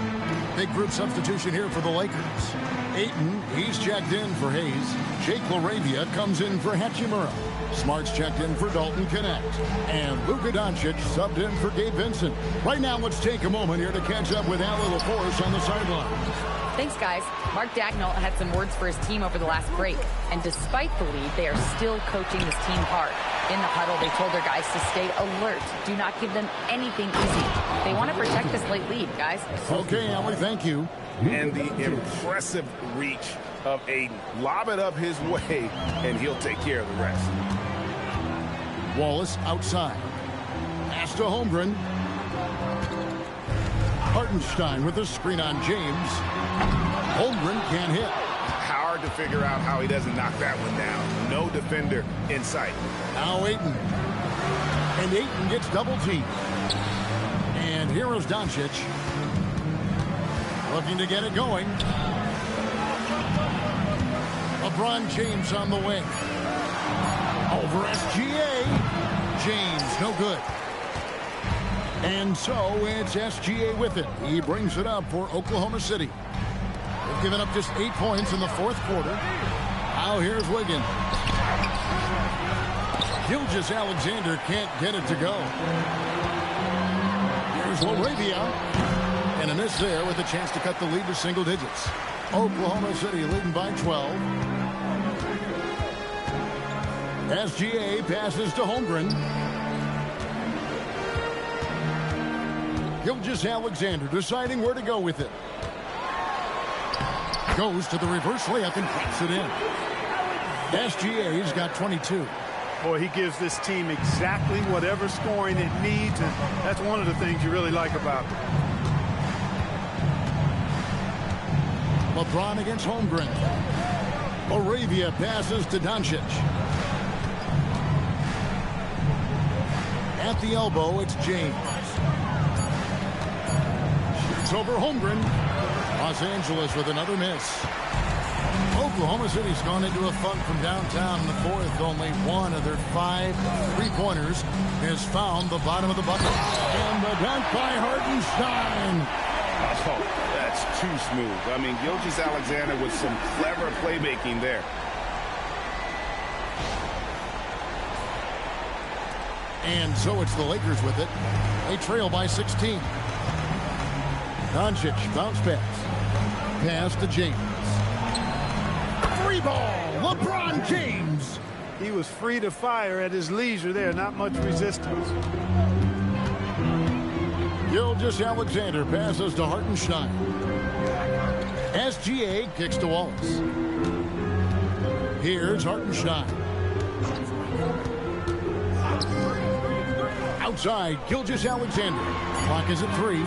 Big group substitution here for the Lakers. Ayton, he's checked in for Hayes. Jake LaRavia comes in for Hachimura. Smart's checked in for Dalton Connect. And Luka Doncic subbed in for Gabe Vincent. Right now, let's take a moment here to catch up with Allie LaForce on the sideline. Thanks, guys. Mark Daigneault had some words for his team over the last break. And despite the lead, they are still coaching this team hard. In the huddle, they told their guys to stay alert. Do not give them anything easy. They want to protect this late lead, guys. Okay, Allie, thank you. And the impressive reach of Ayton. Lob it up his way, and he'll take care of the rest. Wallace outside. Pass to Holmgren. Hartenstein with a screen on James. Holmgren can't hit. Hard to figure out how he doesn't knock that one down. No defender in sight. Now Ayton. And Ayton gets double teamed. And here is Doncic. Looking to get it going. LeBron James on the wing. Over SGA. James, no good. And so it's SGA with it. He brings it up for Oklahoma City. They've given up just 8 points in the fourth quarter. Now here's Wiggins. Gilgeous-Alexander can't get it to go. Here's LaRavia. And a miss there with a chance to cut the lead to single digits. Oklahoma City leading by 12. SGA passes to Holmgren. Gilgeous-Alexander deciding where to go with it. Goes to the reverse layup and puts it in. SGA's got 22. Boy, he gives this team exactly whatever scoring it needs, and that's one of the things you really like about him. LeBron against Holmgren. LaRavia passes to Doncic. At the elbow, it's James. Shoots over Holmgren. Los Angeles with another miss. Oklahoma City's gone into a funk from downtown in the fourth. Only one of their 5 3-pointers has found the bottom of the bucket. And the dunk by Hartenstein. Oh, that's too smooth. I mean, Gilgeous-Alexander with some clever playmaking there. And so it's the Lakers with it. They trail by 16. Doncic bounce pass. Pass to James. 3-ball. LeBron James. He was free to fire at his leisure there. Not much resistance. Alexander passes to Hartenstein. SGA kicks to Wallace. Here's Hartenstein. Outside, Alexander. Clock is at 3.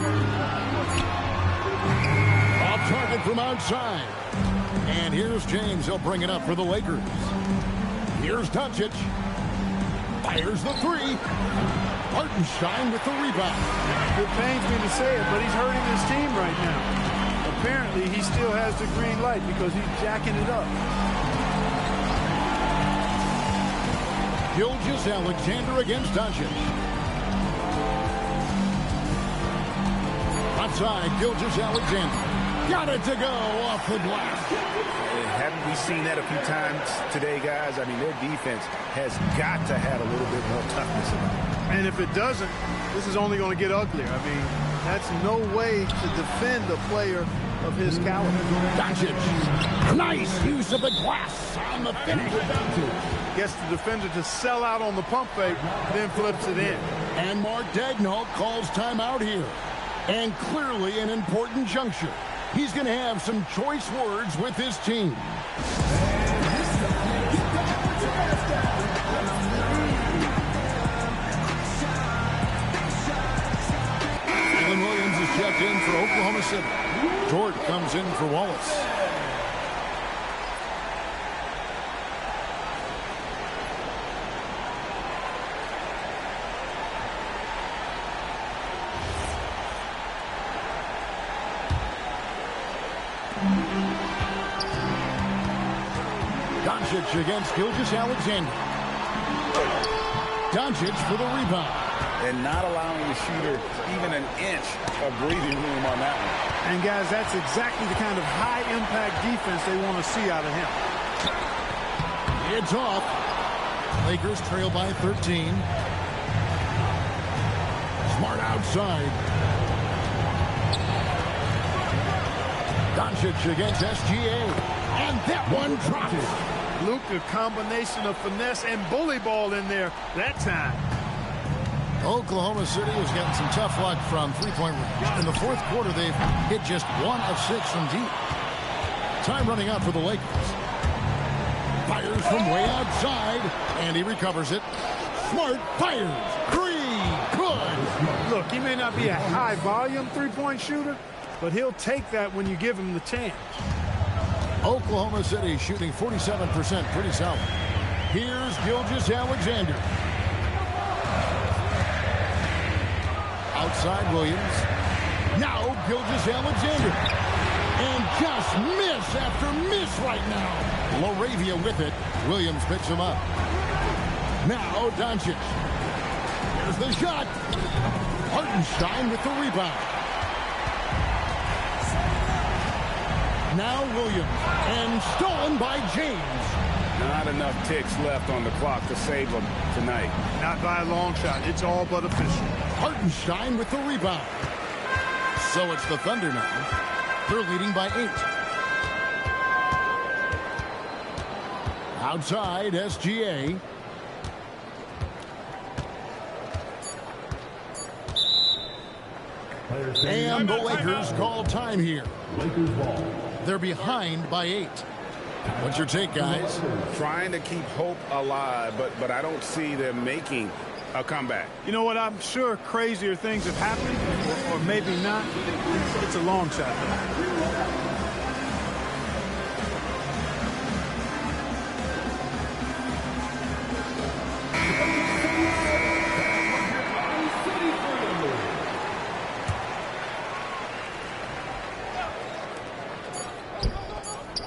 Off target from outside. And here's James. He'll bring it up for the Lakers. Here's Doncic. Fires the 3. Hartenstein with the rebound. It pains me to say it, but he's hurting his team right now. Apparently, he still has the green light because he's jacking it up. Alexander against Doncic. Outside, Alexander. Got it to go off the glass. Haven't we seen that a few times today, guys? I mean, their defense has got to have a little bit more toughness in it. And if it doesn't, this is only going to get uglier. I mean, that's no way to defend a player of his caliber. Doncic. Nice use of the glass on the finish. Gets the defender to sell out on the pump fake, then flips it in. And Mark Daigneault calls timeout here. And clearly an important juncture. He's going to have some choice words with his team. Williams is checked in for Oklahoma City. Dort comes in for Wallace. Doncic against Alexander. Doncic for the rebound. And not allowing the shooter even an inch of breathing room on that one. And, guys, that's exactly the kind of high-impact defense they want to see out of him. It's off. Lakers trail by 13. Smart outside. Doncic against SGA. And that one drops. Luka, combination of finesse and bully ball in there that time. Oklahoma City is getting some tough luck from three-point range. In the fourth quarter, they've hit just 1 of 6 from deep. Time running out for the Lakers. Fires from way outside, and he recovers it. Smart fires. 3. Good. Look, he may not be a high-volume three-point shooter, but he'll take that when you give him the chance. Oklahoma City shooting 47%, pretty solid. Here's Alexander. Outside Williams. Now Alexander. And just miss after miss right now. Laravia with it. Williams picks him up. Now Doncic. Here's the shot. Hartenstein with the rebound. Now Williams. And stolen by James. Not enough ticks left on the clock to save them tonight. Not by a long shot. It's all but official. Hartenstein with the rebound. So it's the Thunder now. They're leading by 8. Outside, SGA. And the Lakers call time here. They're behind by 8. What's your take, guys? Trying to keep hope alive, but I don't see them making a comeback. You know what? I'm sure crazier things have happened, or maybe not. It's a long shot, though.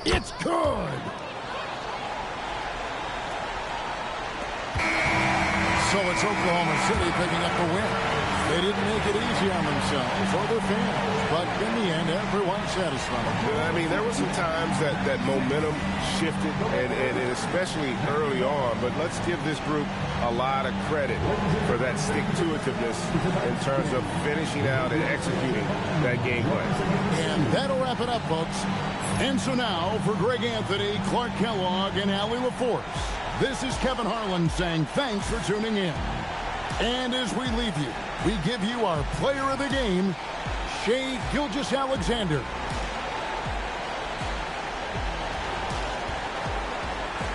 It's good. So it's Oklahoma City picking up the win. They didn't make it easy on themselves or their fans, but in the end, everyone's satisfied. I mean, there were some times that momentum shifted, and especially early on, but let's give this group a lot of credit for that stick-to-itiveness in terms of finishing out and executing that game plan. And that'll wrap it up, folks. And so now, for Greg Anthony, Clark Kellogg, and Allie LaForce, this is Kevin Harlan saying thanks for tuning in. And as we leave you, we give you our player of the game, Shai Gilgeous-Alexander.